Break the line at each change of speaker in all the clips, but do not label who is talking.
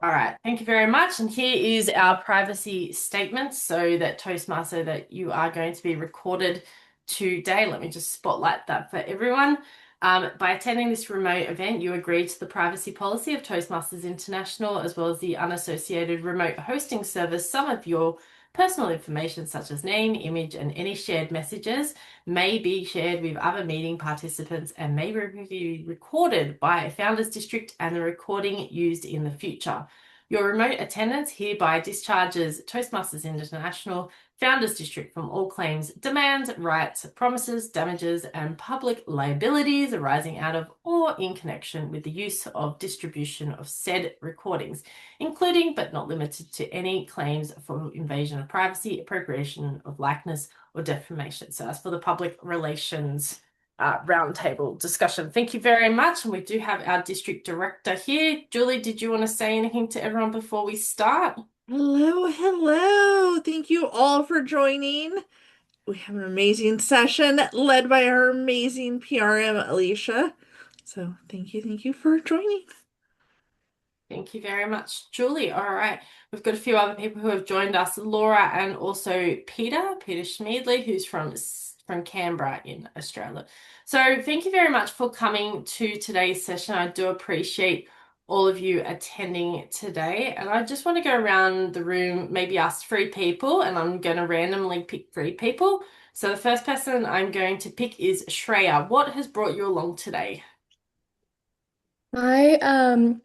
All right, thank you very much. And here is our privacy statement so that Toastmaster that you are going to be recorded today. Let me just spotlight that for everyone. By attending this remote event, you agree to the privacy policy of Toastmasters International, as well as the unassociated remote hosting service. Some of your personal information, such as name, image, and any shared messages, may be shared with other meeting participants and may be recorded by a Founders District and the recording used in the future. Your remote attendance hereby discharges Toastmasters International Founders District from all claims, demands, rights, promises, damages, and public liabilities arising out of or in connection with the use of distribution of said recordings, including but not limited to any claims for invasion of privacy, appropriation of likeness, or defamation. So that's for the public relations roundtable discussion. Thank you very much. And we do have our district director here. Julie, did you want to say anything to everyone before we start?
Hello, hello. Thank you all for joining. We have an amazing session led by our amazing PRM, Alicia. So thank you for joining.
Thank you very much, Julie. All right. We've got a few other people who have joined us, Laura and also Peter Schmeedley, who's from Canberra in Australia. So thank you very much for coming to today's session. I do appreciate all of you attending today. And I just want to go around the room, maybe ask three people, and I'm going to randomly pick three people. So the first person I'm going to pick is Shreya. What has brought you along today?
I um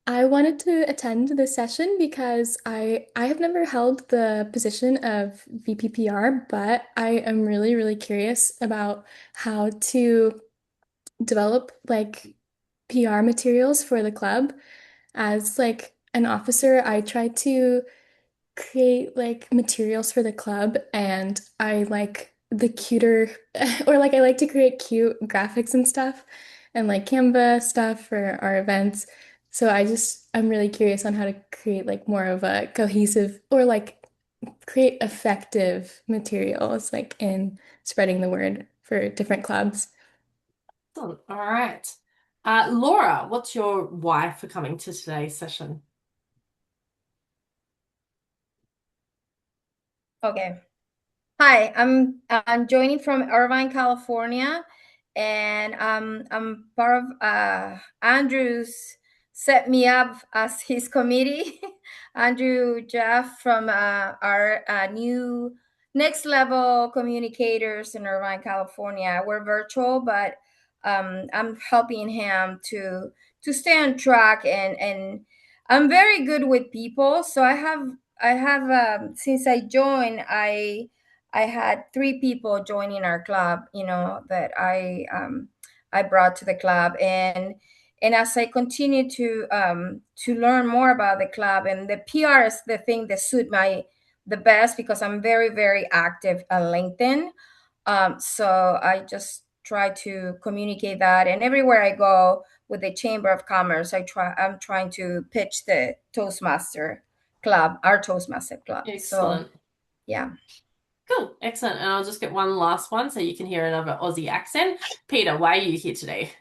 I wanted to attend this session because I have never held the position of VPPR, but I am really curious about how to develop like PR materials for the club. As like an officer, I try to create like materials for the club and I like the cuter or like I like to create cute graphics and stuff and like Canva stuff for our events. So I'm really curious on how to create like more of a cohesive or like create effective materials like in spreading the word for different clubs.
Excellent. All right. Laura, what's your why for coming to today's session?
Okay. Hi, I'm joining from Irvine, California, and I'm part of Andrew's set me up as his committee. Andrew Jeff from our new next level communicators in Irvine, California. We're virtual, but I'm helping him to stay on track and I'm very good with people, so I have since I joined, I had three people joining our club, that I brought to the club, and as I continue to learn more about the club, and the PR is the thing that suit my the best because I'm very active on LinkedIn. So I just try to communicate that, and everywhere I go with the Chamber of Commerce, I'm trying to pitch the Toastmaster club, our Toastmaster club. So
Excellent.
yeah.
Cool. Excellent. And I'll just get one last one so you can hear another Aussie accent. Peter, why are you here today?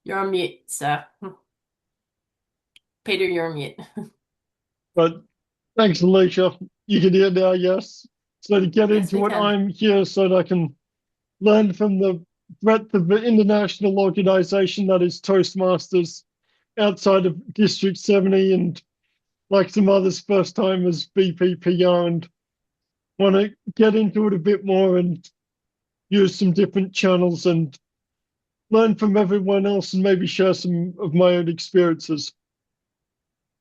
You're on mute, sir. Peter, you're on mute.
But thanks, Alicia. You can hear now, yes. So to get
Yes,
into
we
what
can.
I'm here so that I can learn from the breadth of the international organization that is Toastmasters outside of District 70 and like some others first time as BPPR and want to get into it a bit more and use some different channels and learn from everyone else and maybe share some of my own experiences.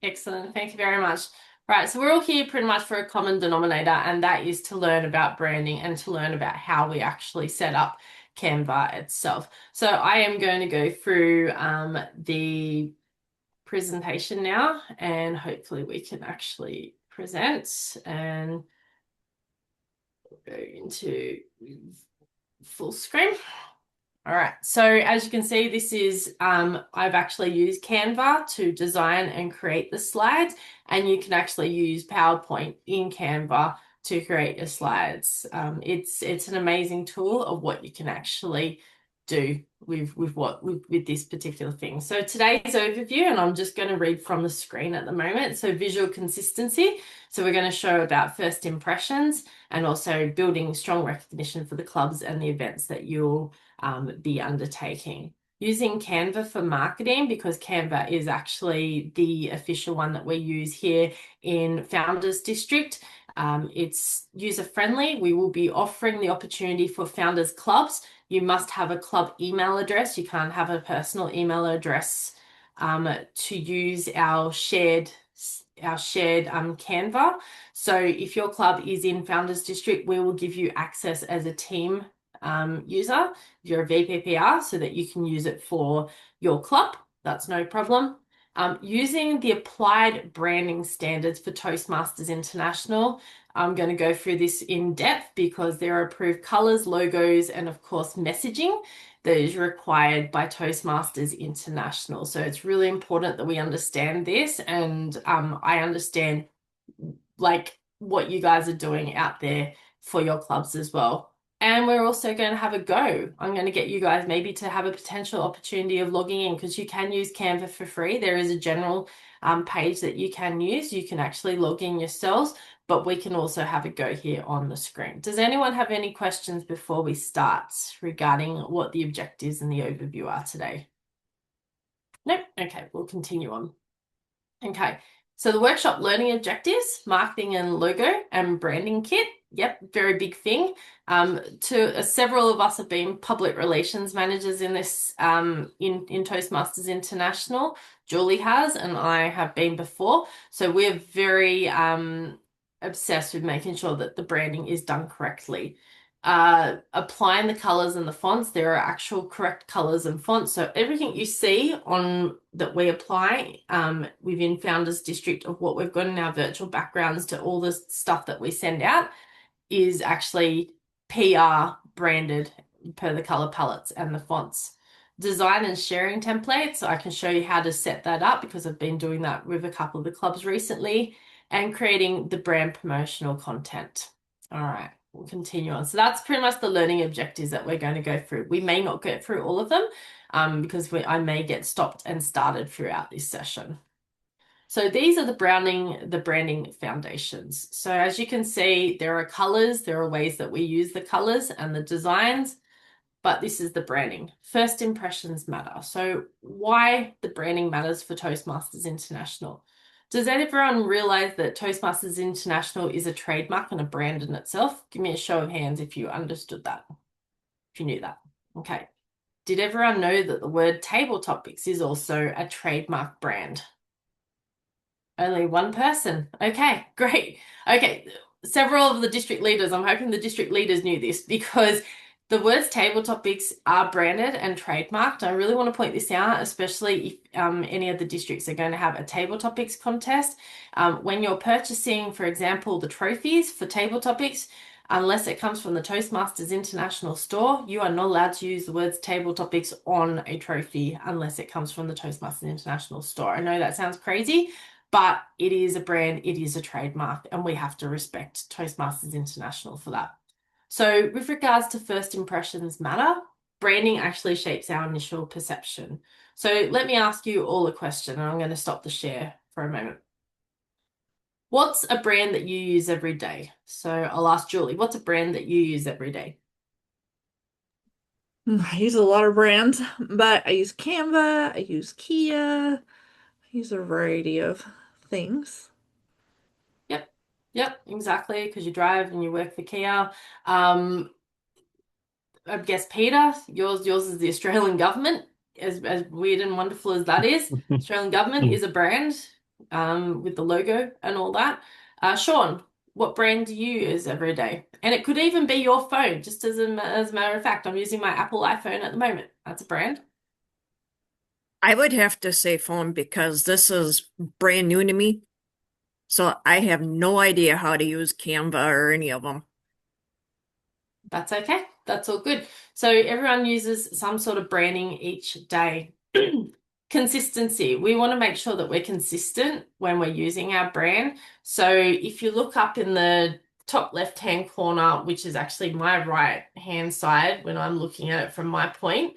Excellent. Thank you very much. Right, so we're all here pretty much for a common denominator, and that is to learn about branding and to learn about how we actually set up Canva itself. So I am going to go through the presentation now, and hopefully we can actually present and go into full screen. All right, so as you can see, this is, I've actually used Canva to design and create the slides, and you can actually use PowerPoint in Canva to create your slides. It's an amazing tool of what you can actually do with this particular thing. So today's overview, and I'm just going to read from the screen at the moment. So visual consistency. So we're going to show about first impressions and also building strong recognition for the clubs and the events that you'll be undertaking. Using Canva for marketing, because Canva is actually the official one that we use here in Founders District. It's user-friendly. We will be offering the opportunity for founders clubs. You must have a club email address. You can't have a personal email address to use our shared Canva. So if your club is in Founders District, we will give you access as a team user, if you're a VPPR, so that you can use it for your club. That's no problem. Using the applied branding standards for Toastmasters International, I'm going to go through this in depth because there are approved colors, logos, and of course messaging that is required by Toastmasters International. So it's really important that we understand this, and I understand like what you guys are doing out there for your clubs as well. And we're also going to have a go. I'm going to get you guys maybe to have a potential opportunity of logging in, because you can use Canva for free. There is a general page that you can use. You can actually log in yourselves, but we can also have a go here on the screen. Does anyone have any questions before we start regarding what the objectives and the overview are today? Nope. Okay, we'll continue on. Okay, so the workshop learning objectives, marketing and logo and branding kit. Yep, very big thing. Several of us have been public relations managers in this in Toastmasters International. Julie has, and I have been before. So we're very obsessed with making sure that the branding is done correctly. Applying the colors and the fonts, there are actual correct colors and fonts. So everything you see on that we apply within Founders District of what we've got in our virtual backgrounds to all the stuff that we send out is actually PR branded per the color palettes and the fonts. Design and sharing templates. I can show you how to set that up because I've been doing that with a couple of the clubs recently, and creating the brand promotional content. All right, we'll continue on. So that's pretty much the learning objectives that we're going to go through. We may not get through all of them because I may get stopped and started throughout this session. So these are the branding foundations. So as you can see, there are colors, there are ways that we use the colors and the designs, but this is the branding. First impressions matter. So why the branding matters for Toastmasters International. Does everyone realize that Toastmasters International is a trademark and a brand in itself? Give me a show of hands if you understood that, if you knew that. Okay. Did everyone know that the word table topics is also a trademark brand? Only one person. Okay, great. Okay, several of the district leaders, I'm hoping the district leaders knew this, because the words table topics are branded and trademarked. I really want to point this out, especially if any of the districts are going to have a table topics contest. When you're purchasing, for example, the trophies for table topics, unless it comes from the Toastmasters International store, you are not allowed to use the words table topics on a trophy unless it comes from the Toastmasters International store. I know that sounds crazy, but it is a brand, it is a trademark, and we have to respect Toastmasters International for that. So with regards to first impressions matter, branding actually shapes our initial perception. So let me ask you all a question, and I'm going to stop the share for a moment. What's a brand that you use every day? So I'll ask Julie, what's a brand that you use every day?
I use a lot of brands, but I use Canva, I use Kia, I use a variety of things.
Yep, exactly, because you drive and you work for Kia. I guess Peter, yours is the Australian government, as weird and wonderful as that is. Australian government is a brand with the logo and all that. Sean, what brand do you use every day? And it could even be your phone, just as a matter of fact. I'm using my Apple iPhone at the moment. That's a brand.
I would have to say phone because this is brand new to me. So I have no idea how to use Canva or any of them.
That's okay. That's all good. So everyone uses some sort of branding each day. Consistency. We want to make sure that we're consistent when we're using our brand. So if you look up in the top left-hand corner, which is actually my right-hand side when I'm looking at it from my point,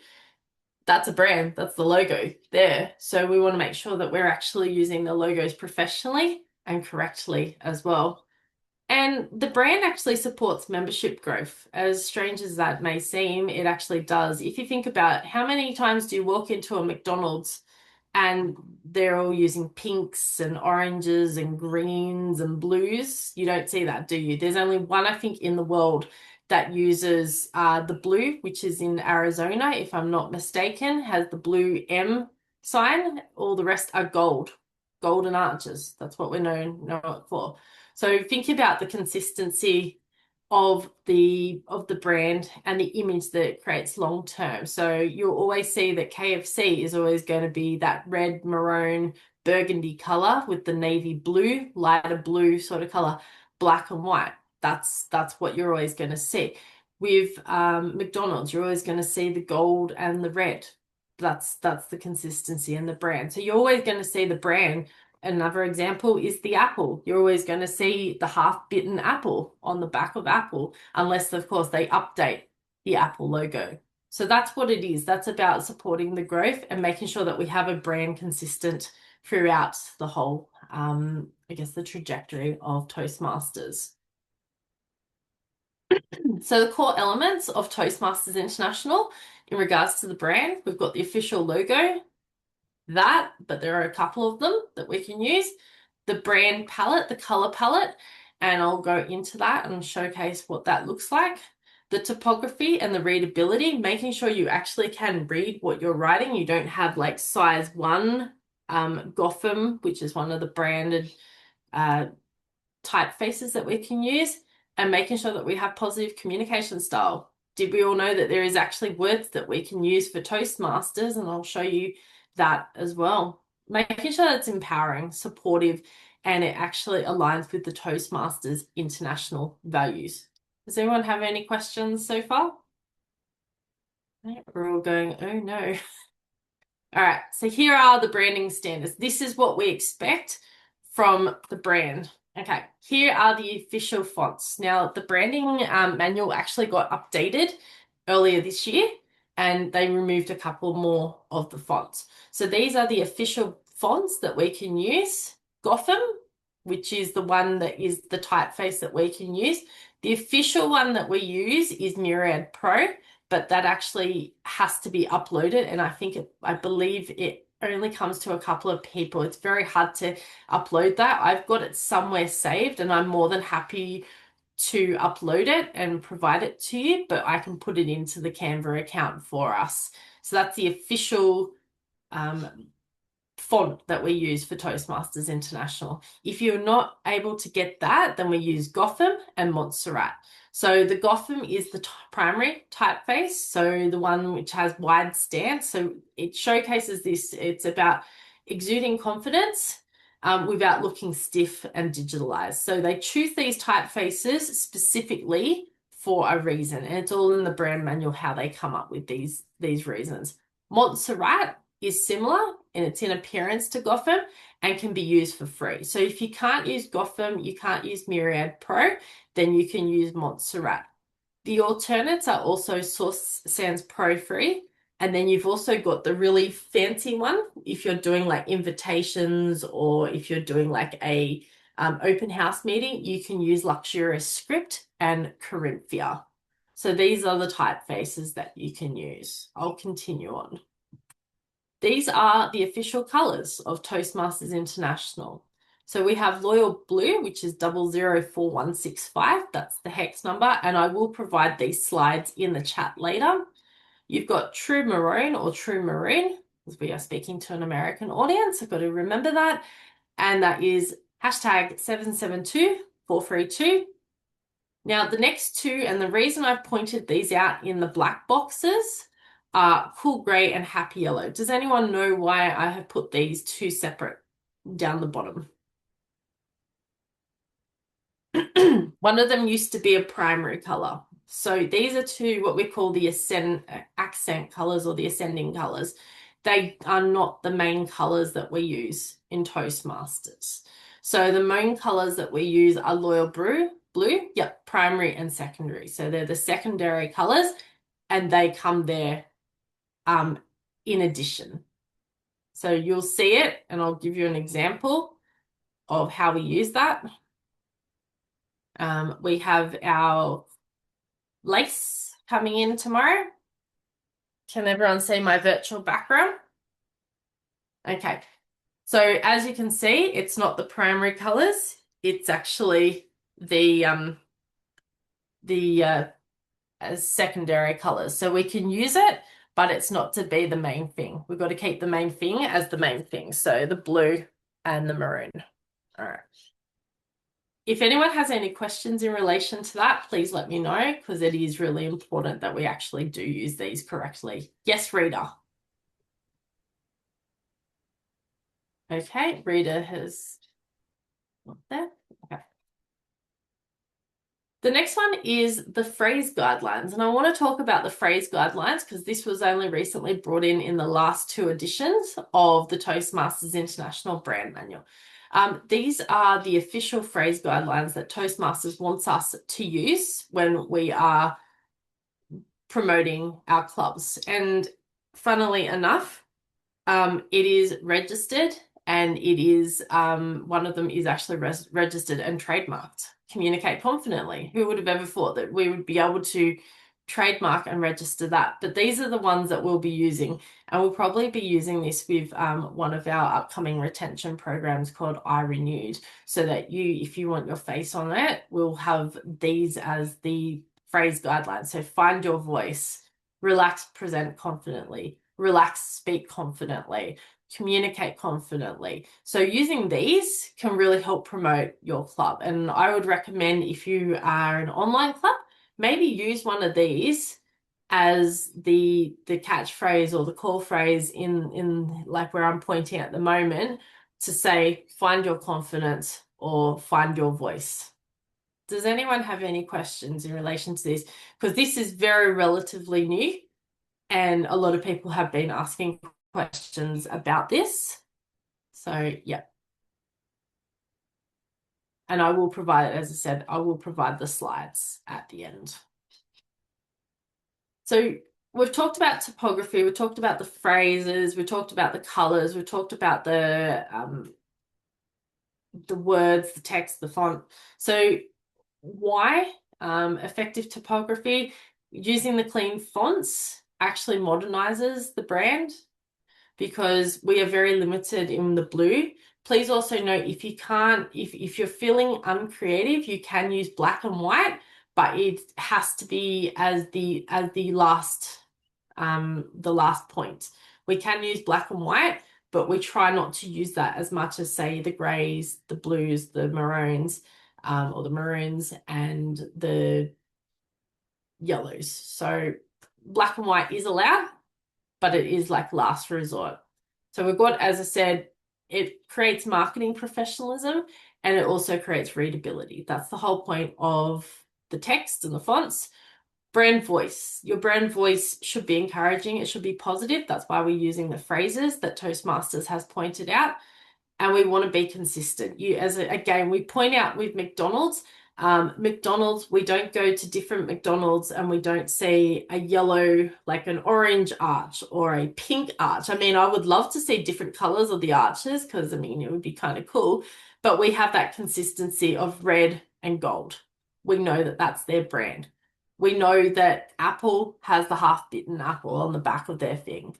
That's a brand, that's the logo there. So we want to make sure that we're actually using the logos professionally and correctly as well. And the brand actually supports membership growth. As strange as that may seem, it actually does. If you think about how many times do you walk into a McDonald's and they're all using pinks and oranges and greens and blues, you don't see that, do you? There's only one, I think, in the world that uses the blue, which is in Arizona, if I'm not mistaken, has the blue M sign. All the rest are gold, golden arches. That's what we know it for. So think about the consistency of the brand and the image that it creates long term. So you'll always see that KFC is always going to be that red, maroon, burgundy color with the navy blue, lighter blue sort of color, black and white. That's what you're always going to see. With McDonald's, you're always going to see the gold and the red. That's the consistency in the brand. So you're always going to see the brand. Another example is the apple. You're always going to see the half-bitten apple on the back of Apple, unless, of course, they update the Apple logo. So that's what it is. That's about supporting the growth and making sure that we have a brand consistent throughout the whole, I guess, the trajectory of Toastmasters. So the core elements of Toastmasters International in regards to the brand, we've got the official logo, but there are a couple of them that we can use. The brand palette, the color palette, and I'll go into that and showcase what that looks like. The typography and the readability, making sure you actually can read what you're writing. You don't have like size 1 Gotham, which is one of the branded typefaces that we can use, and making sure that we have positive communication style. Did we all know that there is actually words that we can use for Toastmasters? And I'll show you that as well. Making sure that it's empowering, supportive, and it actually aligns with the Toastmasters international values. Does anyone have any questions so far? We're all going, oh no. All right, so here are the branding standards. This is what we expect from the brand. Okay, here are the official fonts. Now, the branding manual actually got updated earlier this year, and they removed a couple more of the fonts. So these are the official fonts that we can use. Gotham, which is the one that is the typeface that we can use. The official one that we use is Myriad Pro, but that actually has to be uploaded, and I believe it only comes to a couple of people. It's very hard to upload that. I've got it somewhere saved, and I'm more than happy to upload it and provide it to you, but I can put it into the Canva account for us. So that's the official font that we use for Toastmasters International. If you're not able to get that, then we use Gotham and Montserrat. So the Gotham is the primary typeface, so the one which has wide stance. So it showcases this. It's about exuding confidence without looking stiff and digitalized. So they choose these typefaces specifically for a reason, and it's all in the brand manual how they come up with these reasons. Montserrat is similar, and it's in appearance to Gotham and can be used for free. So if you can't use Gotham, you can't use Myriad Pro, then you can use Montserrat. The alternates are also Source Sans Pro free, and then you've also got the really fancy one if you're doing like invitations, or if you're doing like a open house meeting, you can use Luxurious Script and Corinthia. So these are the typefaces that you can use. I'll continue on. These are the official colors of Toastmasters International. So we have Loyal Blue, which is 004165. That's the hex number, and I will provide these slides in the chat later. You've got True Maroon or True Maroon, because we are speaking to an American audience. I've got to remember that. And that is hashtag 772432. Now, the next two, and the reason I've pointed these out in the black boxes, are Cool Grey and Happy Yellow. Does anyone know why I have put these two separate down the bottom? One of them used to be a primary color. So these are two, what we call the accent colors or the ascending colors. They are not the main colors that we use in Toastmasters. So the main colors that we use are Loyal Blue, yep, primary and secondary. So they're the secondary colors, and they come there in addition. So you'll see it, and I'll give you an example of how we use that. We have our lace coming in tomorrow. Can everyone see my virtual background? Okay. So as you can see, it's not the primary colors. It's actually the as secondary colors. So we can use it, but it's not to be the main thing. We've got to keep the main thing as the main thing. So the blue and the maroon. All right. If anyone has any questions in relation to that, please let me know, because it is really important that we actually do use these correctly. Yes, Rita. Okay, Rita has not there. Okay. The next one is the phrase guidelines, and I want to talk about the phrase guidelines because this was only recently brought in the last 2 editions of the Toastmasters International Brand Manual. These are the official phrase guidelines that Toastmasters wants us to use when we are promoting our clubs. And funnily enough, it is registered, and it is one of them is actually registered and trademarked. Communicate confidently. Who would have ever thought that we would be able to trademark and register that? But these are the ones that we'll be using, and we'll probably be using this with one of our upcoming retention programs called iRenewed, so that if you want your face on it, we'll have these as the phrase guidelines. So find your voice, relax, present confidently, relax, speak confidently, communicate confidently. So using these can really help promote your club. And I would recommend, if you are an online club, maybe use one of these as the catchphrase or the call phrase in like where I'm pointing at the moment, to say find your confidence or find your voice. Does anyone have any questions in relation to this? Because this is very relatively new, and a lot of people have been asking questions about this. So, yeah. And I will provide, as I said, I will provide the slides at the end. So we've talked about typography, we've talked about the phrases, we've talked about the colors, we've talked about the words, the text, the font. So why effective typography? Using the clean fonts actually modernizes the brand, because we are very limited in the blue. Please also note, if you can't, if you're feeling uncreative, you can use black and white, but it has to be as the last point. We can use black and white, but we try not to use that as much as, say, the grays, the blues, the maroons, or the maroons and the yellows. So black and white is allowed, but it is like last resort. So we've got, as I said, it creates marketing professionalism, and it also creates readability. That's the whole point of the text and the fonts. Brand voice. Your brand voice should be encouraging. It should be positive. That's why we're using the phrases that Toastmasters has pointed out. And we want to be consistent. Again, we point out with McDonald's, we don't go to different McDonald's and we don't see a yellow, like an orange arch or a pink arch. I mean, I would love to see different colors of the arches, because I mean, it would be kind of cool, but we have that consistency of red and gold. We know that that's their brand. We know that Apple has the half-bitten apple on the back of their thing.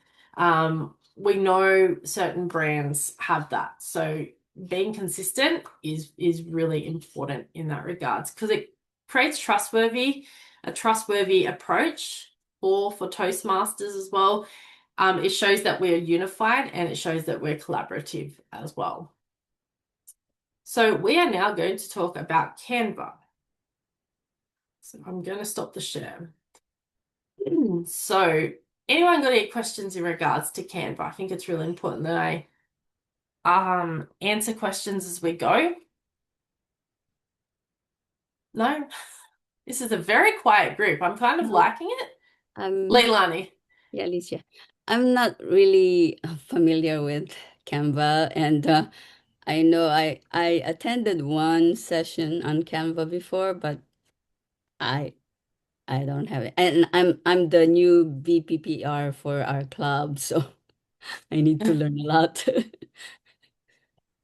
We know certain brands have that. So being consistent is really important in that regards, because it creates a trustworthy approach for Toastmasters as well. It shows that we're unified, and it shows that we're collaborative as well. So we are now going to talk about Canva. So I'm going to stop the share. So anyone got any questions in regards to Canva? I think it's really important that I answer questions as we go. No? This is a very quiet group. I'm kind of liking it. Leilani.
Yeah, Alicia. I'm not really familiar with Canva, and I know I attended one session on Canva before, but I don't have it. And I'm the new VPPR for our club, so I need to learn a lot.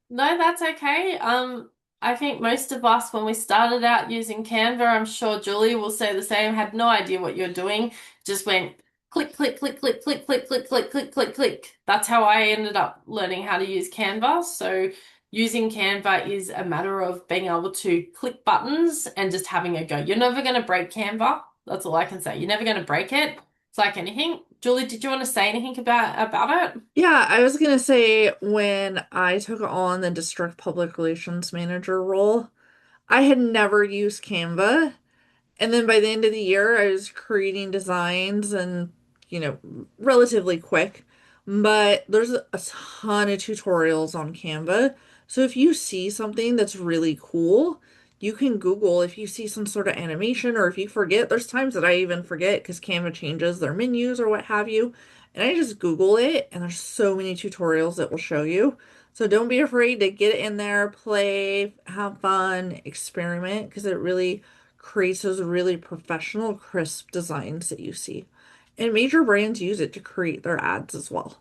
No, that's okay. I think most of us, when we started out using Canva, I'm sure Julie will say the same, had no idea what you're doing, just went click, click, click, click, click, click, click, click, click, click, click. That's how I ended up learning how to use Canva. So using Canva is a matter of being able to click buttons and just having a go. You're never going to break Canva. That's all I can say. You're never going to break it. It's like anything. Julie, did you want to say anything about it?
Yeah, I was gonna say when I took on the district public relations manager role, I had never used Canva. And then by the end of the year, I was creating designs and, relatively quick. But there's a ton of tutorials on Canva. So if you see something that's really cool, you can Google if you see some sort of animation or if you forget. There's times that I even forget because Canva changes their menus or what have you. And I just Google it, and there's so many tutorials that will show you. So don't be afraid to get it in there, play, have fun, experiment, because it really creates those really professional, crisp designs that you see. And major brands use it to create their ads as well.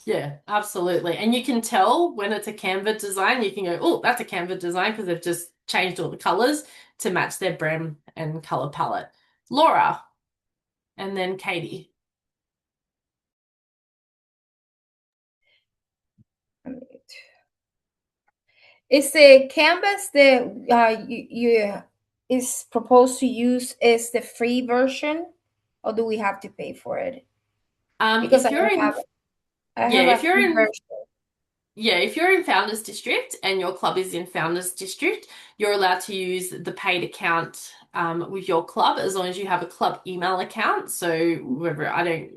Yeah, absolutely. And you can tell when it's a Canva design, you can go, oh, that's a Canva design because they've just changed all the colors to match their brand and color palette. Laura, and then Katie.
Is the canvas that you is proposed to use is the free version, or do we have to pay for it? Because
If you're in,
I
yeah,
have a
if you're
free
in
version.
Yeah, if you're in Founders District and your club is in Founders District, you're allowed to use the paid account with your club as long as you have a club email account. So whether I don't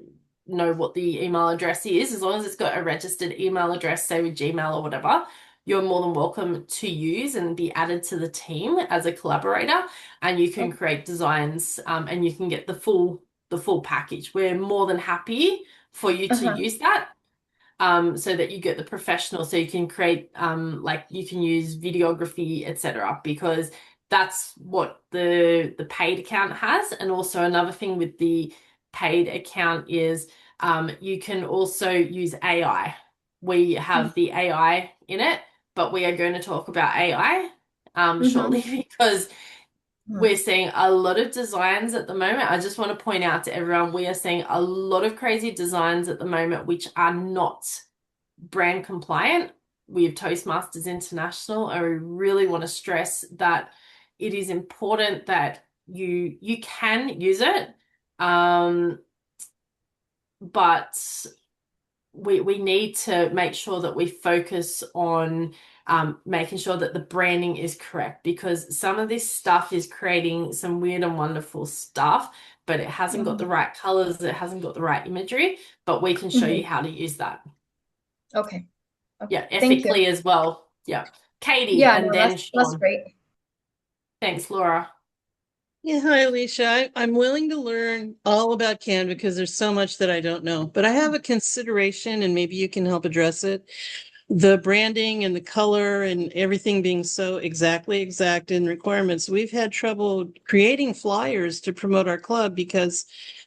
know what the email address is, as long as it's got a registered email address, say with Gmail or whatever, you're more than welcome to use and be added to the team as a collaborator, and you can create designs and you can get the full package. We're more than happy for you to
Uh-huh.
use that so that you get the professional, so you can create like you can use videography, etc. Because that's what the paid account has. And also another thing with the paid account is you can also use AI. We have the AI in it, but we are going to talk about AI
Mm-hmm.
shortly because we're seeing a lot of designs at the moment. I just want to point out to everyone, we are seeing a lot of crazy designs at the moment which are not brand compliant with Toastmasters International. I really want to stress that it is important that you can use it, but we need to make sure that we focus on making sure that the branding is correct, because some of this stuff is creating some weird and wonderful stuff, but it hasn't got the right colors, it hasn't got the right imagery, but we can show you how to use that.
Okay.
Yeah,
Thank you.
ethically as well. Yeah. Katie
Yeah,
and
no,
then
that's
Sean.
great.
Thanks, Laura.
Yeah, hi, Alicia. I'm willing to learn all about Canva because there's so much that I don't know, but I have a consideration and maybe you can help address it. The branding and the color and everything being so exactly exact in requirements. We've had trouble creating flyers to promote our club because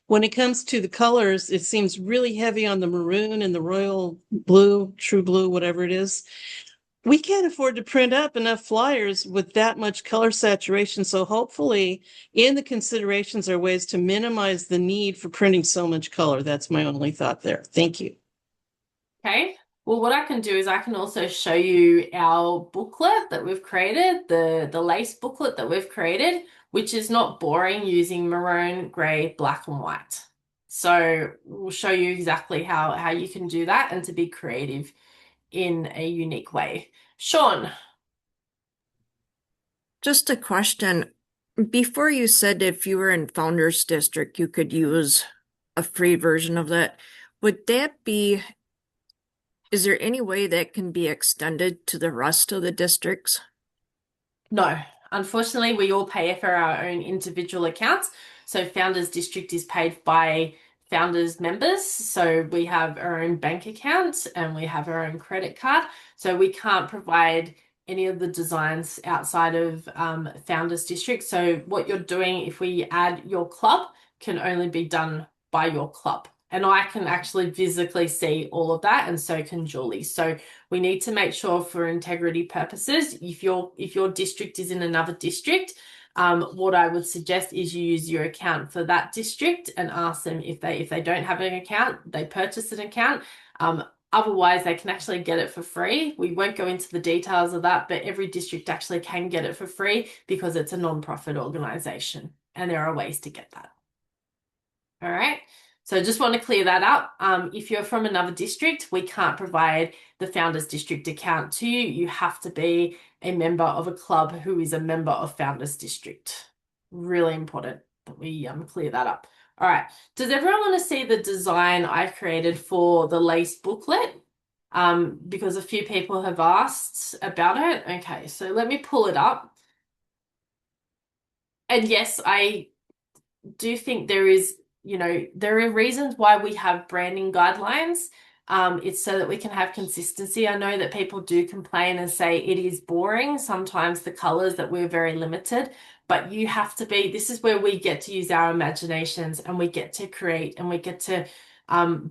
when it comes to the colors, it seems really heavy on the maroon and the royal blue, true blue, whatever it is. We can't afford to print up enough flyers with that much color saturation. So hopefully in the considerations are ways to minimize the need for printing so much color. That's my only thought there. Thank you.
Okay. Well, what I can do is I can also show you our booklet that we've created, the lace booklet that we've created, which is not boring, using maroon, gray, black, and white. So we'll show you exactly how you can do that and to be creative in a unique way. Sean.
Just a question. Before you said if you were in Founders District, you could use a free version of that. Would that be, is there any way that can be extended to the rest of the districts?
No, unfortunately, we all pay for our own individual accounts. So Founders District is paid by Founders members. So we have our own bank account and we have our own credit card. So we can't provide any of the designs outside of Founders District. So what you're doing, if we add your club, can only be done by your club. And I can actually physically see all of that, and so can Julie. So we need to make sure for integrity purposes, if your district is in another district, what I would suggest is you use your account for that district and ask them if they don't have an account, they purchase an account. Otherwise, they can actually get it for free. We won't go into the details of that, but every district actually can get it for free because it's a non-profit organization, and there are ways to get that. All right. So just want to clear that up. If you're from another district, we can't provide the Founders District account to you. You have to be a member of a club who is a member of Founders District. Really important that we clear that up. All right. Does everyone want to see the design I created for the lace booklet? Because a few people have asked about it. Okay, so let me pull it up. And yes, I do think there is, there are reasons why we have branding guidelines. It's so that we can have consistency. I know that people do complain and say it is boring. Sometimes the colors that we're very limited, but you have to be, this is where we get to use our imaginations and we get to create and we get to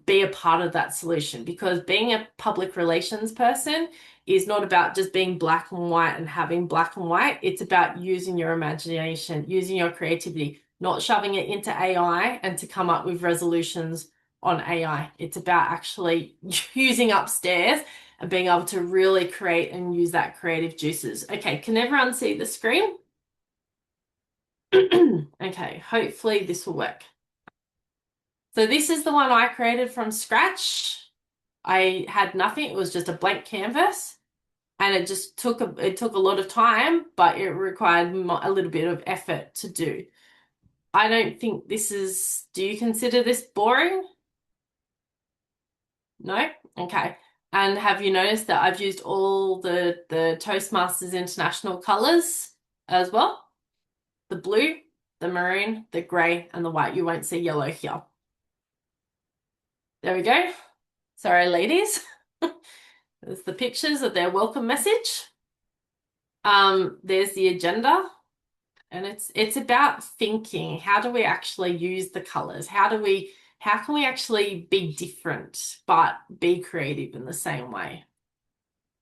be a part of that solution, because being a public relations person is not about just being black and white and having black and white. It's about using your imagination, using your creativity, not shoving it into AI and to come up with resolutions on AI. It's about actually using upstairs and being able to really create and use that creative juices. Okay, can everyone see the screen? Okay, hopefully this will work. So this is the one I created from scratch. I had nothing. It was just a blank canvas, and it just took a lot of time, but it required a little bit of effort to do. I don't think this is, do you consider this boring? No? Okay. And have you noticed that I've used all the Toastmasters International colors as well? The blue, the maroon, the gray, and the white. You won't see yellow here. There we go. Sorry, ladies. There's the pictures of their welcome message. There's the agenda. And it's about thinking, how do we actually use the colors? How can we actually be different but be creative in the same way?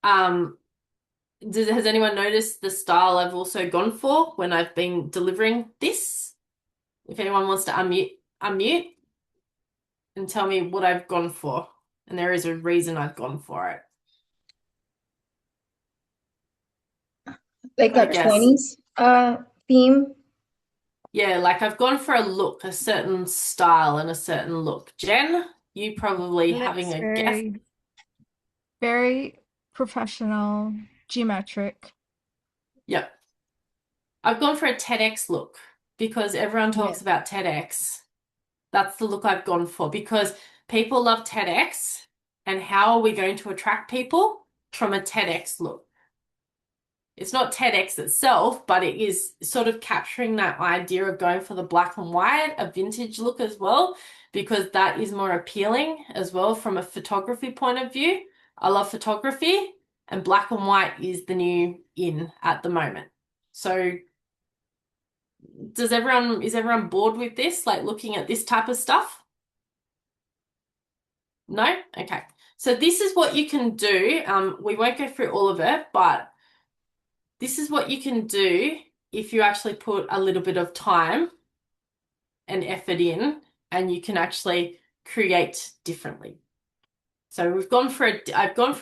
Has anyone noticed the style I've also gone for when I've been delivering this? If anyone wants to unmute and tell me what I've gone for. And there is a reason I've gone for it.
Like
I
a
guess.
20s theme.
Yeah, like I've gone for a look, a certain style and a certain look. Jen, you probably having a guess.
Very professional, geometric.
Yep. I've gone for a TEDx look because everyone talks about TEDx. That's the look I've gone for because people love TEDx, and how are we going to attract people? From a TEDx look. It's not TEDx itself, but it is sort of capturing that idea of going for the black and white, a vintage look as well, because that is more appealing as well from a photography point of view. I love photography, and black and white is the new in at the moment. So is everyone bored with this, like looking at this type of stuff? No? Okay. So this is what you can do. We won't go through all of it, but this is what you can do if you actually put a little bit of time and effort in, and you can actually create differently. So I've gone for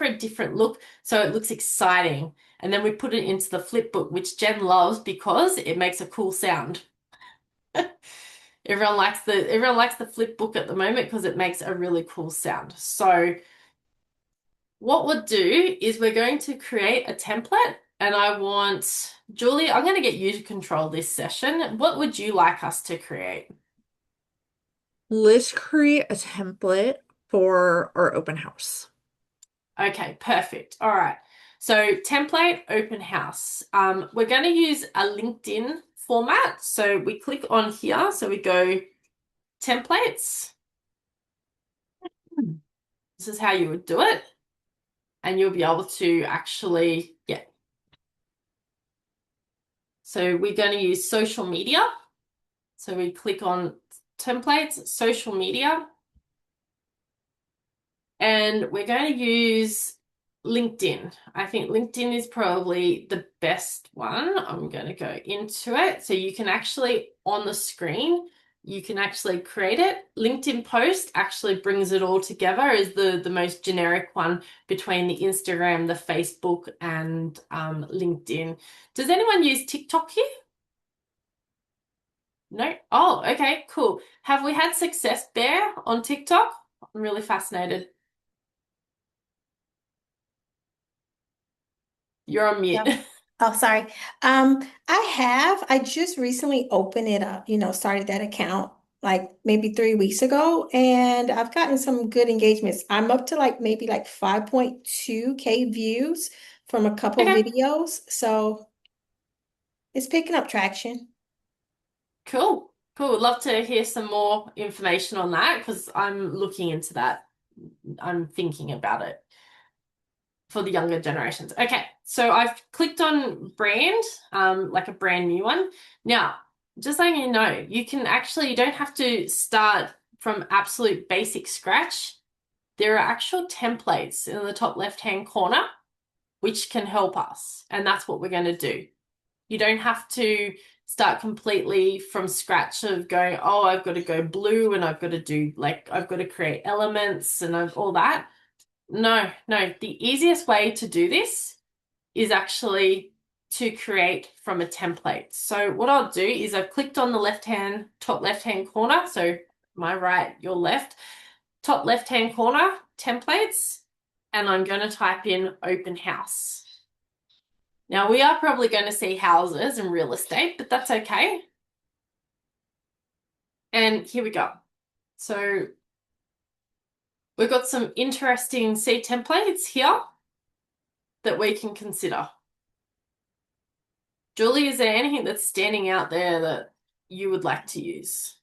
a different look, so it looks exciting. And then we put it into the flip book, which Jen loves because it makes a cool sound. Everyone likes the flip book at the moment because it makes a really cool sound. So what we'll do is we're going to create a template, and I want Julie, I'm going to get you to control this session. What would you like us to create?
Let's create a template for our open house.
Okay, perfect. All right. So template open house. We're going to use a LinkedIn format. So we click on here. So we go templates. This is how you would do it. And you'll be able to actually, yeah. So we're going to use social media. So we click on templates, social media. And we're going to use LinkedIn. I think LinkedIn is probably the best one. I'm going to go into it. So you can actually, on the screen, you can actually create it. LinkedIn post actually brings it all together as the most generic one between the Instagram, the Facebook, and LinkedIn. Does anyone use TikTok here? No? Oh, okay, cool. Have we had success there on TikTok? I'm really fascinated. You're on mute.
Yeah. Oh, sorry. I just recently opened it up, started that account like maybe 3 weeks ago, and I've gotten some good engagements. I'm up to maybe 5.2K views from a couple
Okay,
videos. So it's picking up traction.
cool. Cool. Would love to hear some more information on that because I'm looking into that. I'm thinking about it for the younger generations. Okay, so I've clicked on brand, like a brand new one. Now, just letting you know, you don't have to start from absolute basic scratch. There are actual templates in the top left-hand corner which can help us, and that's what we're going to do. You don't have to start completely from scratch of going, oh, I've got to go blue and I've got to do I've got to create elements and all that. No, no. The easiest way to do this is actually to create from a template. So what I'll do is I've clicked on the top left-hand corner. So my right, your left, top left-hand corner, templates, and I'm going to type in open house. Now we are probably going to see houses and real estate, but that's okay. And here we go. So we've got some interesting seed templates here that we can consider. Julie, is there anything that's standing out there that you would like to use?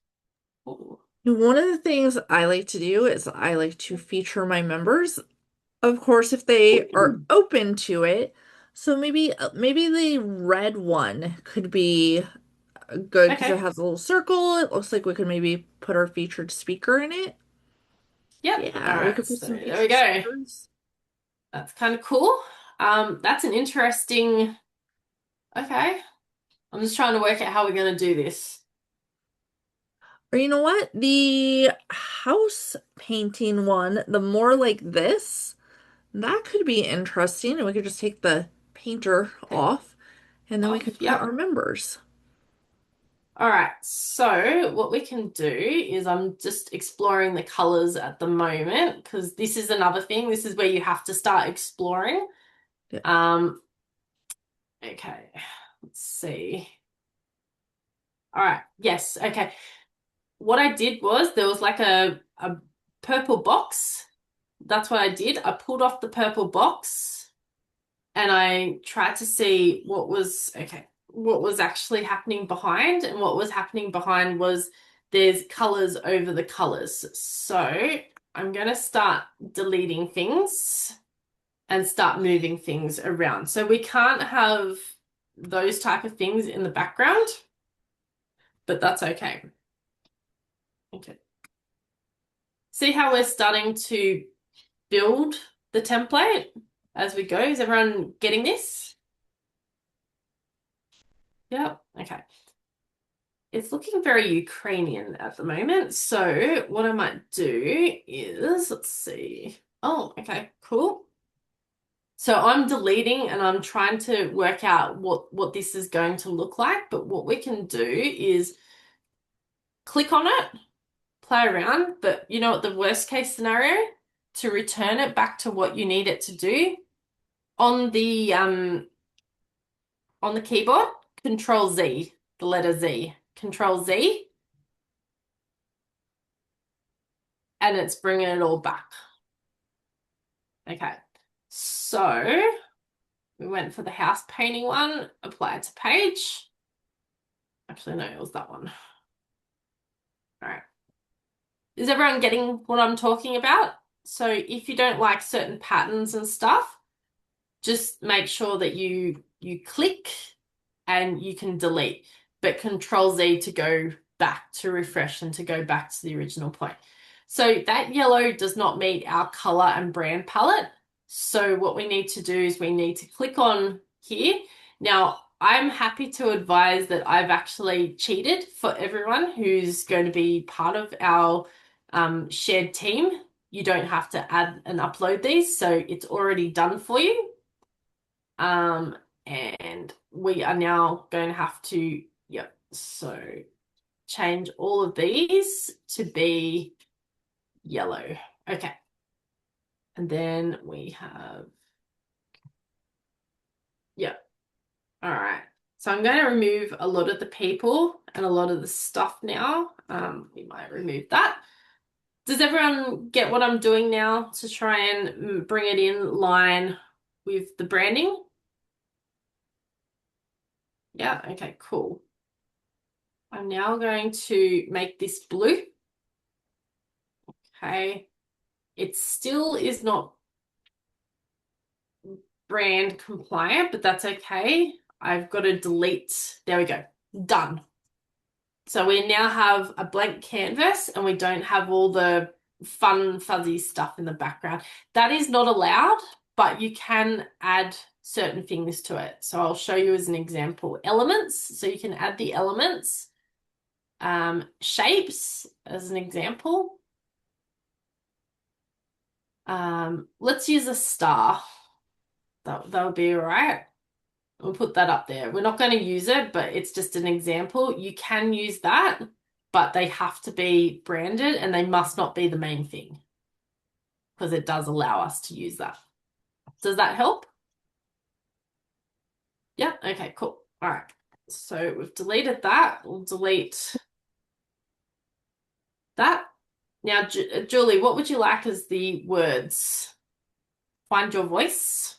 Ooh.
One of the things I like to do is I like to feature my members, of course, if they are open to it. So maybe the red one could be good because it
Okay.
has a little circle. It looks like we could maybe put our featured speaker in it.
Yep. All
Yeah, we
right.
could put
So
some
there we
featured
go.
speakers.
That's kind of cool. That's an interesting. Okay. I'm just trying to work out how we're going to do this.
Or you know what? The house painting one, the more like this, that could be interesting. And we could just take the painter off and then we
Off.
could put
Yep.
our members.
All right, so what we can do is I'm just exploring the colors at the moment because this is another thing. This is where you have to start exploring.
Yeah.
Okay, let's see. All right, yes, okay. What I did was there was like a purple box. That's what I did. I pulled off the purple box and I tried to see what was actually happening behind. And what was happening behind was there's colors over the colors. So I'm going to start deleting things and start moving things around. So we can't have those type of things in the background, but that's okay. Okay. See how we're starting to build the template as we go? Is everyone getting this? Yep. Okay. It's looking very Ukrainian at the moment. So what I might do is, let's see. Oh, okay, cool. So I'm deleting and I'm trying to work out what this is going to look like. But what we can do is click on it, play around. But you know what the worst case scenario? To return it back to what you need it to do on the keyboard, Control Z, the letter Z, Control Z. And it's bringing it all back. Okay, so we went for the house painting one, apply it to page. Actually, no, it was that one. All right. Is everyone getting what I'm talking about? So if you don't like certain patterns and stuff, just make sure that you click and you can delete, but Control Z to go back to refresh and to go back to the original point. So that yellow does not meet our color and brand palette. So what we need to do is we need to click on here. Now, I'm happy to advise that I've actually cheated for everyone who's going to be part of our shared team. You don't have to add and upload these, so it's already done for you. And we are now going to have to, yep, so change all of these to be yellow. Okay. And then we have, yep. All right. So I'm going to remove a lot of the people and a lot of the stuff now. We might remove that. Does everyone get what I'm doing now to try and bring it in line with the branding? Yeah, okay, cool. I'm now going to make this blue. Okay. It still is not brand compliant, but that's okay. I've got to delete. There we go. Done. So we now have a blank canvas and we don't have all the fun, fuzzy stuff in the background. That is not allowed, but you can add certain things to it. So I'll show you as an example. Elements, so you can add the elements. Shapes, as an example. Let's use a star. That'll be all right. We'll put that up there. We're not going to use it, but it's just an example. You can use that, but they have to be branded and they must not be the main thing because it does allow us to use that. Does that help? Yeah, okay, cool. All right. So we've deleted that. We'll delete that. Now, Julie, what would you like as the words? Find your voice.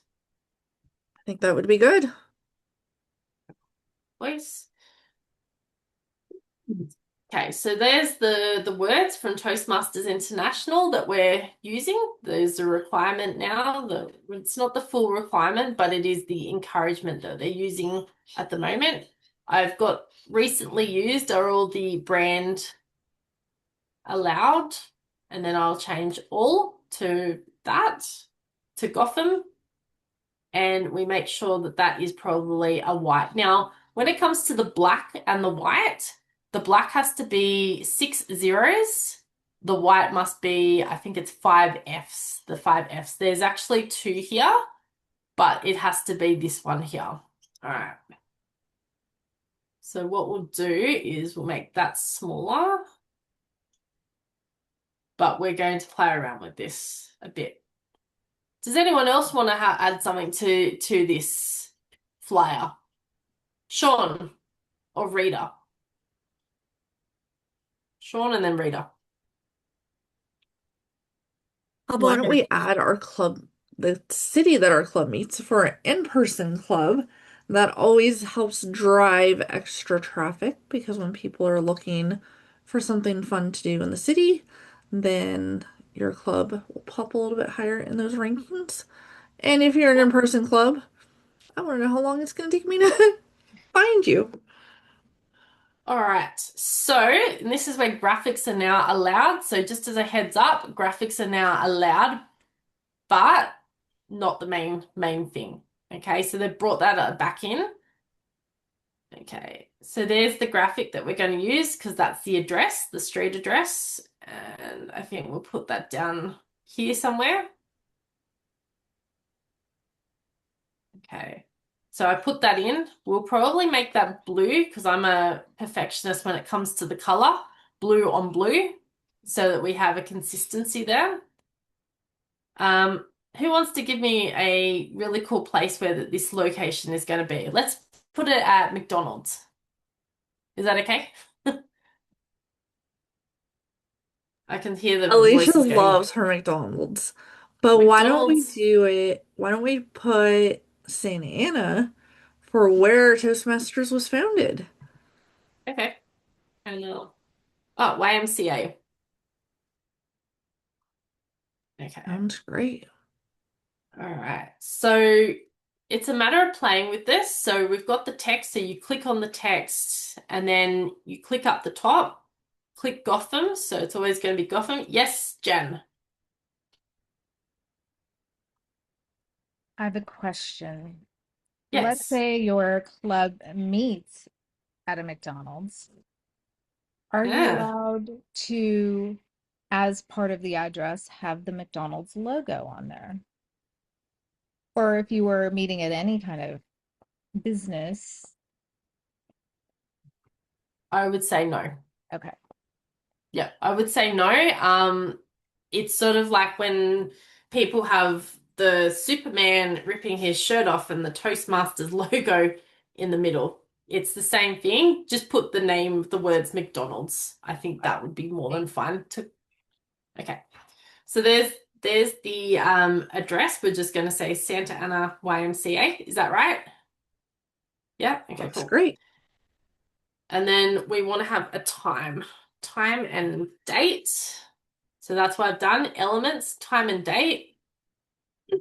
I think that would be good.
Voice. Okay, so there's the words from Toastmasters International that we're using. There's a requirement now. It's not the full requirement, but it is the encouragement that they're using at the moment. I've got recently used are all the brand allowed, and then I'll change all to that, to Gotham, and we make sure that that is probably a white. Now, when it comes to the black and the white, the black has to be 6 zeros. The white must be, I think it's 5 Fs, the 5 Fs. There's actually 2 here, but it has to be this one here. All right. So what we'll do is we'll make that smaller, but we're going to play around with this a bit. Does anyone else want to add something to this flyer? Sean or Rita? Sean and then Rita.
Why don't we add our club, the city that our club meets for an in-person club? That always helps drive extra traffic because when people are looking for something fun to do in the city, then your club will pop a little bit higher in those rankings. And if you're an in-person club, I want to know how long it's going to take me to find you.
All right, so and this is where graphics are now allowed. So just as a heads up, graphics are now allowed, but not the main thing. Okay, so they've brought that back in. Okay, so there's the graphic that we're going to use because that's the address, the street address. And I think we'll put that down here somewhere. Okay, so I put that in. We'll probably make that blue because I'm a perfectionist when it comes to the color, blue on blue, so that we have a consistency there. Who wants to give me a really cool place where this location is going to be? Let's put it at McDonald's. Is that okay? I can hear the
Alicia
voices going.
loves her McDonald's. But why don't we
McDonald's.
do it? Why don't we put Santa Ana for where Toastmasters was founded?
Okay. And oh, YMCA. Okay.
Sounds great.
All right. So it's a matter of playing with this. So we've got the text. So you click on the text and then you click up the top, click Gotham, so it's always going to be Gotham. Yes, Jen.
I have a question. Let's
Yes.
say your club meets at a McDonald's. Are you
Yeah.
allowed to, as part of the address, have the McDonald's logo on there? Or if you were meeting at any kind of business,
I would say no.
okay.
Yeah, I would say no. It's sort of like when people have the Superman ripping his shirt off and the Toastmasters logo in the middle. It's the same thing. Just put the name, the words McDonald's. I think that would be more than fine to. Okay. So there's the address. We're just going to say Santa Ana YMCA. Is that right? Yeah. Okay,
Looks
cool.
great.
And then we want to have a time and date. So that's what I've done. Elements, time and date.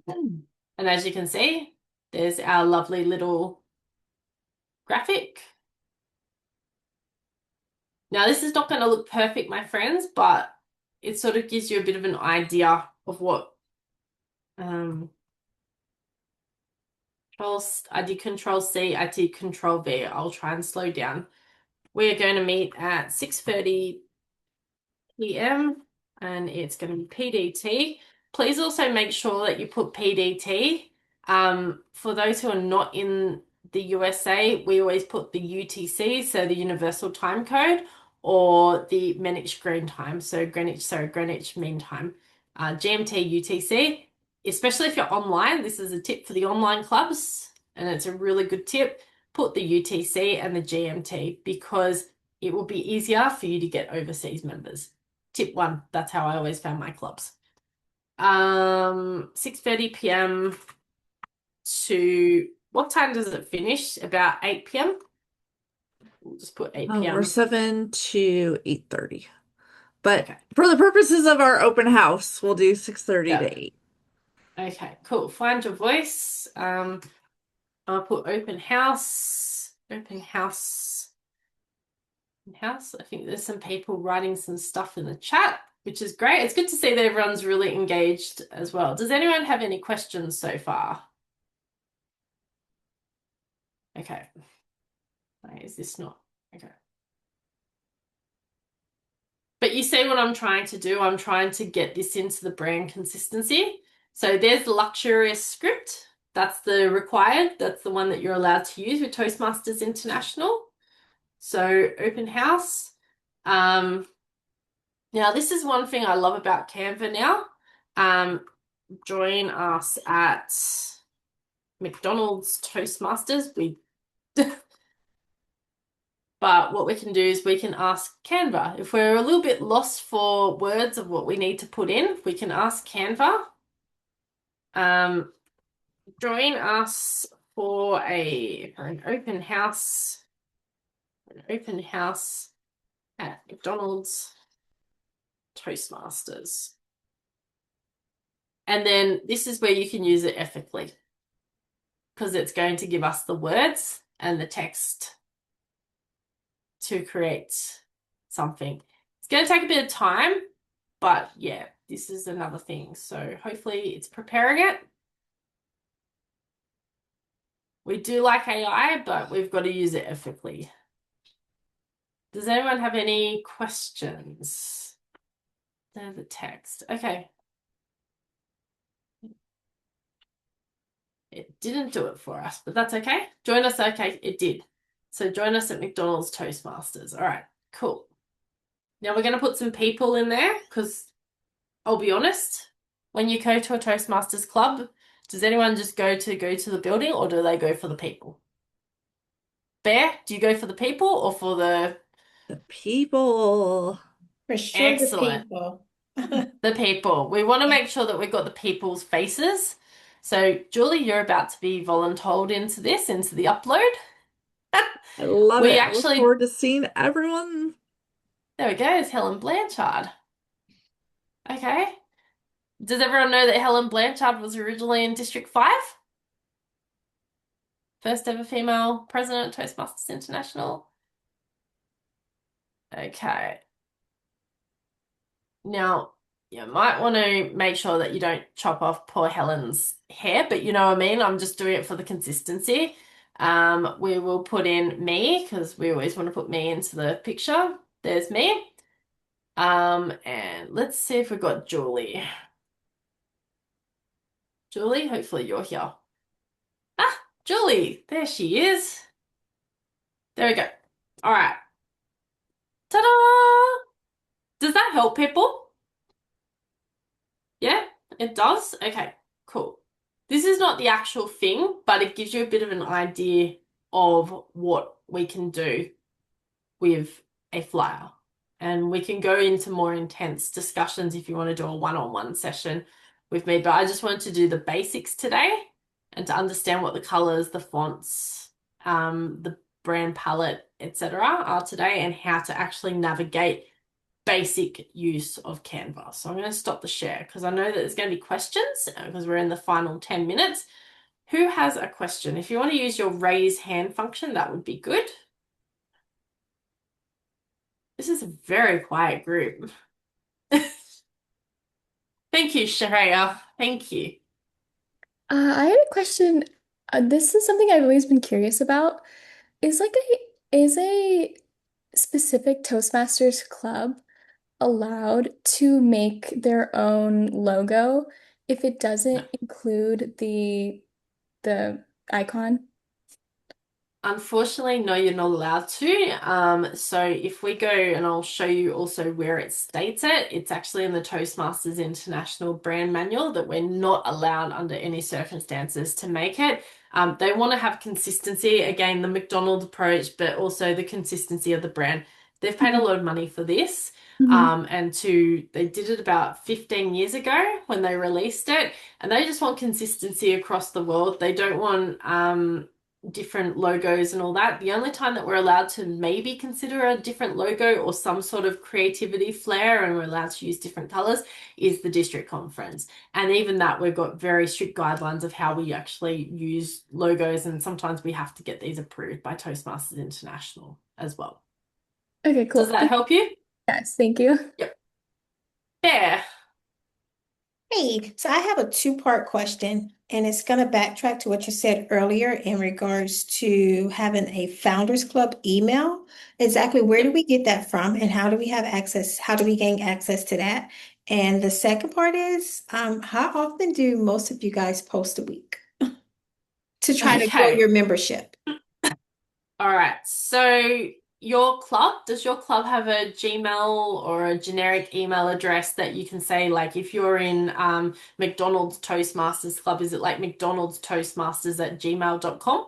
And as you can see, there's our lovely little graphic. Now, this is not going to look perfect, my friends, but it sort of gives you a bit of an idea of what I did Control C, I did Control V. I'll try and slow down. We are going to meet at 6:30 p.m. and it's going to be PDT. Please also make sure that you put PDT. For those who are not in the USA, we always put the UTC, so the Universal Time Code, or the Greenwich Mean Time, so Greenwich Mean Time. GMT, UTC, especially if you're online. This is a tip for the online clubs, and it's a really good tip. Put the UTC and the GMT because it will be easier for you to get overseas members. Tip 1, that's how I always found my clubs. 6:30 p.m. to what time does it finish? About 8 p.m. We'll just put 8 p.m.
We're 7 to 8:30. But
Okay.
for the purposes of our open house, we'll do 6:30
Yeah.
to 8.
Okay, cool. Find your voice. I'll put open house. Open house. House. I think there's some people writing some stuff in the chat, which is great. It's good to see that everyone's really engaged as well. Does anyone have any questions so far? Okay. Why is this not? Okay. But you see what I'm trying to do? I'm trying to get this into the brand consistency. So there's the luxurious script. That's the required. That's the one that you're allowed to use with Toastmasters International. So open house. Now this is one thing I love about Canva now. Join us at McDonald's Toastmasters. But what we can do is we can ask Canva. If we're a little bit lost for words of what we need to put in, we can ask Canva. Join us for an open house. An open house at McDonald's Toastmasters. And then this is where you can use it ethically because it's going to give us the words and the text to create something. It's going to take a bit of time, but yeah, this is another thing. So hopefully it's preparing it. We do like AI, but we've got to use it ethically. Does anyone have any questions? There's the text. Okay. It didn't do it for us, but that's okay. Join us. Okay, it did. So join us at McDonald's Toastmasters. All right, cool. Now we're going to put some people in there because I'll be honest, when you go to a Toastmasters club, does anyone just go to the building or do they go for the people? Bear, do you go for the people or for the
people?
For sure, the
excellent
people.
the people? We want to make sure that we've got the people's faces. So Julie, you're about to be voluntold into the upload.
I love
We
it. I look
actually
forward to seeing everyone.
there we go. It's Helen Blanchard. Okay. Does everyone know that Helen Blanchard was originally in District 5? First ever female president of Toastmasters International. Okay. Now, you might want to make sure that you don't chop off poor Helen's hair, but you know what I mean? I'm just doing it for the consistency. We will put in me because we always want to put me into the picture. There's me. And let's see if we've got Julie. Julie, hopefully you're here. Ah, Julie, there she is. There we go. All right. Ta-da! Does that help people? Yeah, it does? Okay, cool. This is not the actual thing, but it gives you a bit of an idea of what we can do with a flyer. And we can go into more intense discussions if you want to do a one-on-one session with me. But I just wanted to do the basics today and to understand what the colors, the fonts, the brand palette, etc. are today and how to actually navigate basic use of Canva. So I'm going to stop the share because I know that there's going to be questions because we're in the final 10 minutes. Who has a question? If you want to use your raise hand function, that would be good. This is a very quiet group. Thank you, Sharia. Thank you.
I had a question. This is something I've always been curious about. Is a specific Toastmasters club allowed to make their own logo if it
No.
doesn't include the icon?
Unfortunately, no, you're not allowed to. So if we go and I'll show you also where it states it, it's actually in the Toastmasters International Brand Manual that we're not allowed under any circumstances to make it. They want to have consistency, again, the McDonald's approach, but also the consistency of the brand. They've paid a lot of money for this.
Mhm.
They did it about 15 years ago when they released it, and they just want consistency across the world. They don't want different logos and all that. The only time that we're allowed to maybe consider a different logo or some sort of creativity flair and we're allowed to use different colors is the district conference. And even that, we've got very strict guidelines of how we actually use logos, and sometimes we have to get these approved by Toastmasters International as well.
Okay, cool.
Does that help you?
Yes, thank you.
Yep. There.
Hey, so I have a two-part question, and it's going to backtrack to what you said earlier in regards to having a Founders Club email. Exactly where do we get that from, and how do we have access? How do we gain access to that? And the second part is, how often do most of you guys post a week to try to grow
Okay.
your membership?
All right. So your club, does your club have a Gmail or a generic email address that you can say, like if you're in McDonald's Toastmasters Club, is it like McDonald's Toastmasters at gmail.com?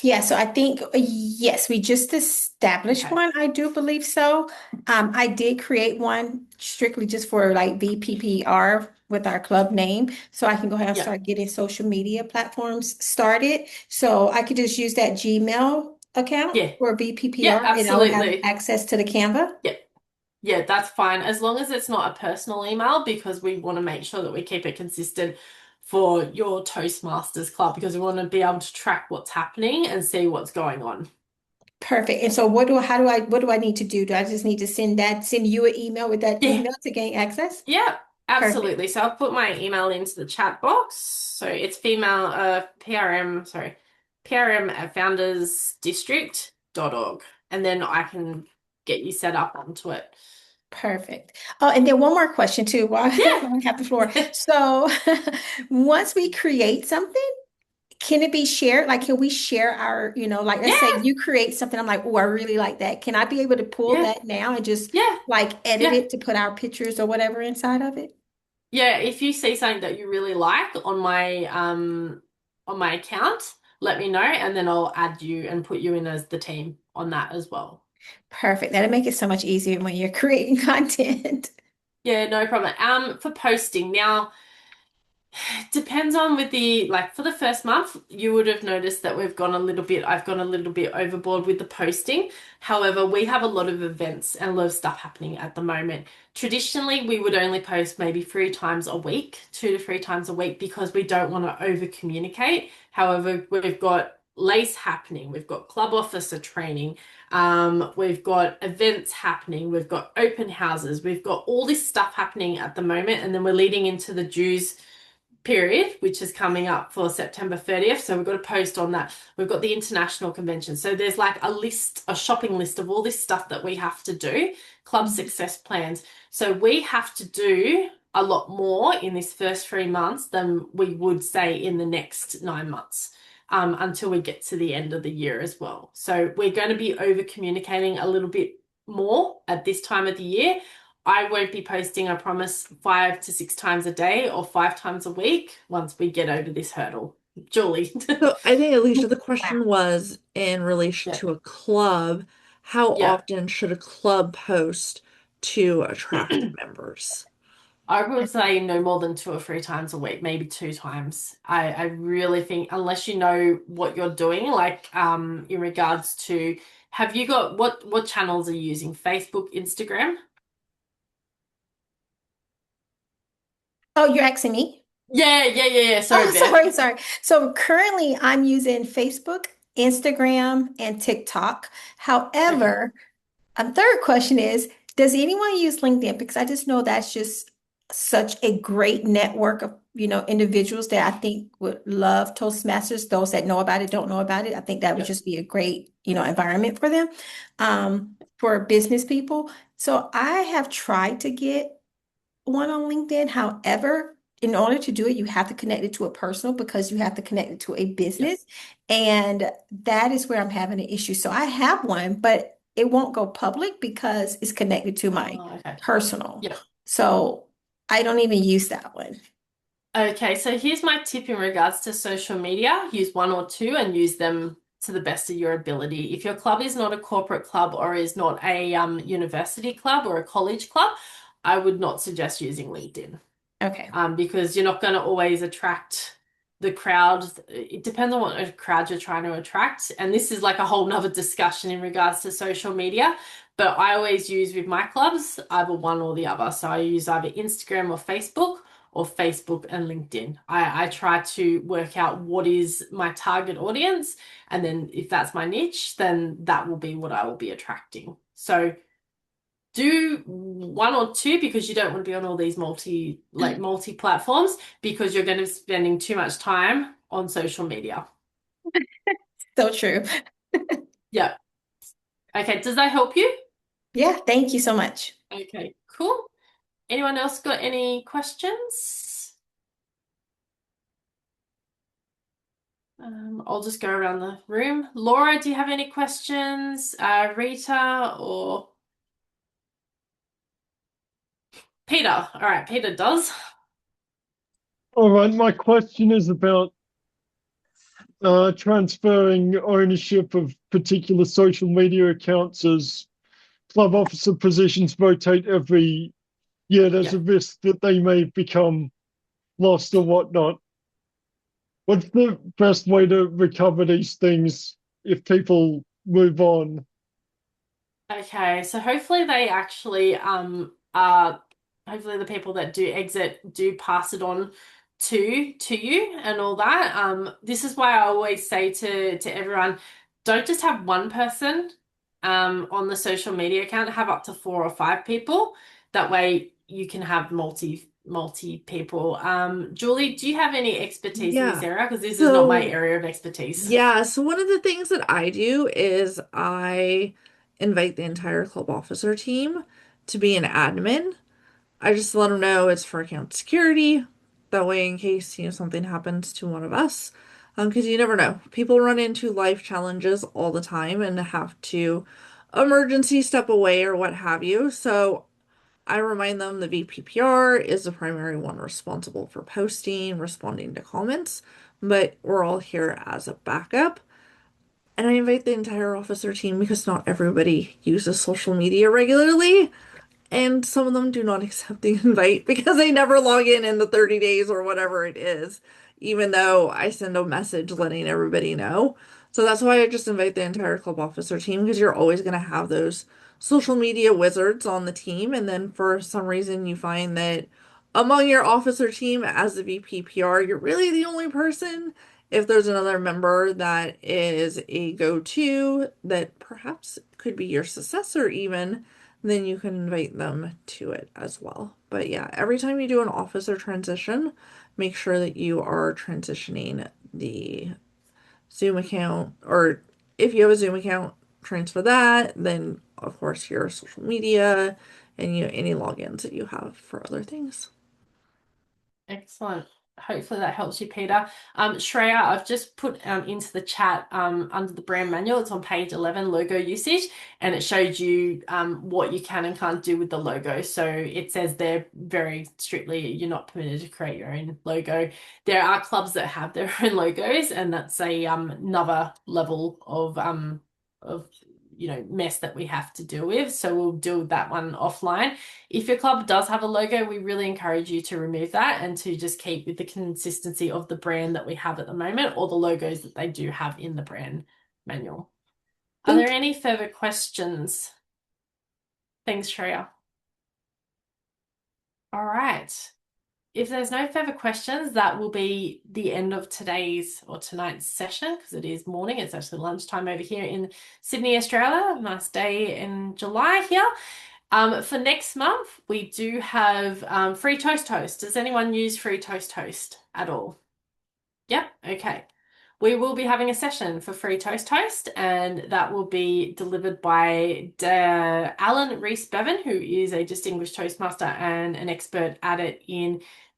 Yeah, so I think yes, we just established
Okay.
one. I do believe so. I did create one strictly just for like VPPR with our club name, so I can go ahead and
Yeah.
start getting social media platforms started. So I could just use that Gmail account
Yeah.
for
Yeah,
VPPR, and I would have
absolutely.
access to the Canva.
Yeah. Yeah, that's fine. As long as it's not a personal email, because we want to make sure that we keep it consistent for your Toastmasters club, because we want to be able to track what's happening and see what's going on.
Perfect. And so what do I need to do? Do I just need to send you an email with that
Yeah.
email to gain access?
Yeah,
Perfect.
absolutely. So I've put my email into the chat box. So it's female PRM at foundersdistrict.org. And then I can get you set up onto it.
Perfect. Oh, and then one more question too while
Yeah.
while I have the floor. So once we create something, can it be shared? Like, can we share our, like let's say
Yeah.
you create something, I'm like, oh, I really like that. Can I be able to pull
Yeah.
that now and just
Yeah.
like edit
Yeah.
it to put our pictures or whatever inside of it?
Yeah. If you see something that you really like on my account, let me know and then I'll add you and put you in as the team on that as well.
Perfect. That'll make it so much easier when you're creating content.
Yeah, no problem. For posting now. Depends on with the like for the first month, you would have noticed that I've gone a little bit overboard with the posting. However, we have a lot of events and a lot of stuff happening at the moment. Traditionally, we would only post maybe 3 times a week, 2 to 3 times a week, because we don't want to over communicate. However, we've got lace happening, we've got club officer training, we've got events happening, we've got open houses, we've got all this stuff happening at the moment, and then we're leading into the dues period, which is coming up for September 30th. So we've got a post on that. We've got the international convention. So there's like a list, a shopping list of all this stuff that we have to do, club success plans. So we have to do a lot more in this first 3 months than we would say in the next 9 months. Until we get to the end of the year as well. So we're going to be over communicating a little bit more at this time of the year. I won't be posting, I promise, 5 to 6 times a day or 5 times a week once we get over this hurdle. Julie.
So I think, Alicia, the question was in relation
Yeah.
to a club, how
Yeah.
often should a club post to attract members?
I would say no more than 2 or 3 times a week, maybe 2 times. I really think, unless you know what you're doing, like in regards to, have you got what channels are you using? Facebook, Instagram?
Oh, you're asking me?
Yeah. Sorry,
Oh,
Beth.
sorry. So currently I'm using Facebook, Instagram, and TikTok.
Okay.
However, a third question is, does anyone use LinkedIn? Because I just know that's just such a great network of, individuals that I think would love Toastmasters. Those that know about it, don't know about it. I think that would
Yep.
just be a great, environment for them, for business people. So I have tried to get one on LinkedIn. However, in order to do it, you have to connect it to a personal because you have to connect it to a
Yep.
business. And that is where I'm having an issue. So I have one, but it won't go public because it's connected to my
Oh, okay.
personal.
Yep.
So I don't even use that one.
Okay, so here's my tip in regards to social media. Use 1 or 2 and use them to the best of your ability. If your club is not a corporate club or is not a university club or a college club, I would not suggest using LinkedIn.
Okay.
Because you're not going to always attract the crowd. It depends on what crowd you're trying to attract. And this is like a whole nother discussion in regards to social media. But I always use with my clubs either one or the other. So I use either Instagram or Facebook and LinkedIn. I try to work out what is my target audience. And then if that's my niche, then that will be what I will be attracting. So do 1 or 2 because you don't want to be on all these multi platforms because you're going to be spending too much time on social media.
So true.
Yeah. Okay. Does that help you?
Yeah. Thank you so much.
Okay, cool. Anyone else got any questions? I'll just go around the room. Laura, do you have any questions? Rita or Peter? All right, Peter does.
All right, my question is about transferring ownership of particular social media accounts as club officer positions rotate every year. There's
Yeah.
a risk that they may become lost or whatnot. What's the best way to recover these things if people move on?
Okay, so hopefully they actually hopefully the people that do exit do pass it on to you and all that. This is why I always say to everyone, don't just have one person on the social media account, have up to 4 or 5 people. That way you can have multi people. Julie, do you have any expertise in this
Yeah.
area? Because this is not my
So,
area of expertise.
yeah, so one of the things that I do is I invite the entire club officer team to be an admin. I just let them know it's for account security. That way, in case, something happens to one of us. Because you never know. People run into life challenges all the time and have to emergency step away or what have you. So I remind them the VPPR is the primary one responsible for posting, responding to comments, but we're all here as a backup. And I invite the entire officer team because not everybody uses social media regularly. And some of them do not accept the invite because they never log in the 30 days or whatever it is, even though I send a message letting everybody know. So that's why I just invite the entire club officer team because you're always going to have those social media wizards on the team. And then for some reason, you find that among your officer team as the VP PR, you're really the only person If there's another member that is a go-to that perhaps could be your successor even, then you can invite them to it as well. But yeah, every time you do an officer transition, make sure that you are transitioning the Zoom account, or if you have a Zoom account, transfer that. Then, of course, your social media and any logins that you have for other things.
Excellent. Hopefully that helps you, Peter. Shreya, I've just put into the chat under the brand manual, it's on page 11, logo usage, and it shows you what you can and can't do with the logo. So it says there very strictly you're not permitted to create your own logo. There are clubs that have their own logos, and that's a another level of mess that we have to deal with. So we'll do that one offline. If your club does have a logo, we really encourage you to remove that and to just keep with the consistency of the brand that we have at the moment, or the logos that they do have in the brand manual. Are there any further questions? Thanks, Shreya. All right. If there's no further questions, that will be the end of today's or tonight's session, because it is morning. It's actually lunchtime over here in Sydney, Australia. A nice day in July here. For next month, we do have free Toast Toast. Does anyone use free Toast Toast at all? Yep, okay. We will be having a session for free Toast Toast, and that will be delivered by Alan Rees-Bevan, who is a distinguished Toastmaster and an expert at it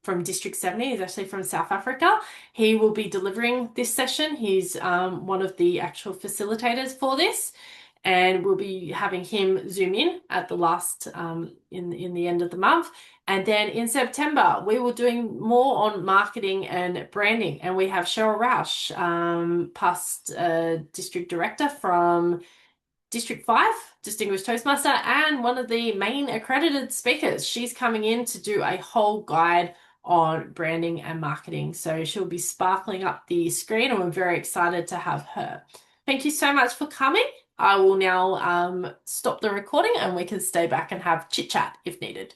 from District 70. He's actually from South Africa. He will be delivering this session. He's one of the actual facilitators for this, and we'll be having him zoom in at the last in the end of the month. And then in September, we will doing more on marketing and branding. And we have Cheryl Roush, past district director from District 5, Distinguished Toastmaster, and one of the main accredited speakers. She's coming in to do a whole guide on branding and marketing. So she'll be sparkling up the screen, and we're very excited to have her. Thank you so much for coming. I will now stop the recording, and we can stay back and have chit chat if needed.